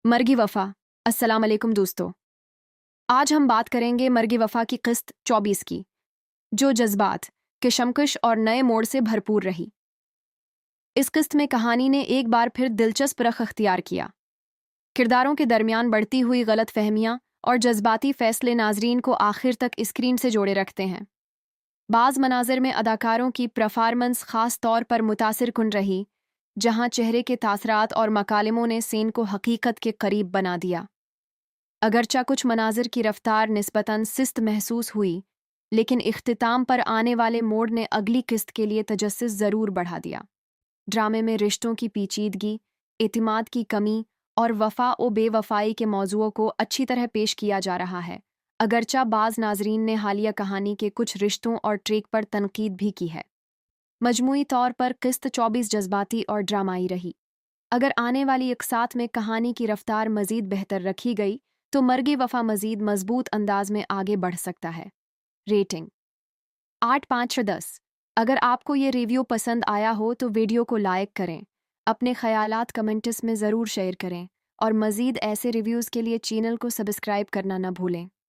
मरगी वफ़ा। अस्सलाम अलैकुम दोस्तों। आज हम बात करेंगे मरगी वफ़ा की किस्त 24 की, जो जज्बात, कशमकश और नए मोड़ से भरपूर रही। इस किस्त में कहानी ने एक बार फिर दिलचस्प रख अख्तियार किया। किरदारों के दरमियान बढ़ती हुई गलत फहमियाँ और जज्बाती फैसले नाजरीन को आखिर तक स्क्रीन से जोड़े रखते हैं। बाज़ मनाजिर में अदाकारों की परफॉर्मेंस ख़ास तौर पर मुतासिर कुन रही, जहाँ चेहरे के तासरात और मकालिमों ने सीन को हकीकत के करीब बना दिया। अगरचा कुछ मनाजिर की रफ्तार निस्बतन सिस्त महसूस हुई, लेकिन इख्तिताम पर आने वाले मोड़ ने अगली किस्त के लिए तजस्सुस ज़रूर बढ़ा दिया। ड्रामे में रिश्तों की पेचीदगी, एतिमाद की कमी और वफ़ा व बेवफ़ाई के मौज़ुओं को अच्छी तरह पेश किया जा रहा है। अगरचा बाज़ नाजरीन ने हालिया कहानी के कुछ रिश्तों और ट्रेक पर तनकीद भी की है। मजमूई तौर पर किस्त 24 जज्बाती और ड्रामाई रही। अगर आने वाली इकसात में कहानी की रफ्तार मज़ीद बेहतर रखी गई तो मरगी वफ़ा मज़ीद मजबूत अंदाज में आगे बढ़ सकता है। रेटिंग 8/5/10। अगर आपको ये रिव्यू पसंद आया हो तो वीडियो को लाइक करें, अपने ख़यालात कमेंट्स में ज़रूर शेयर करें और मज़ीद ऐसे रिव्यूज़ के लिए चैनल को सब्सक्राइब करना न भूलें।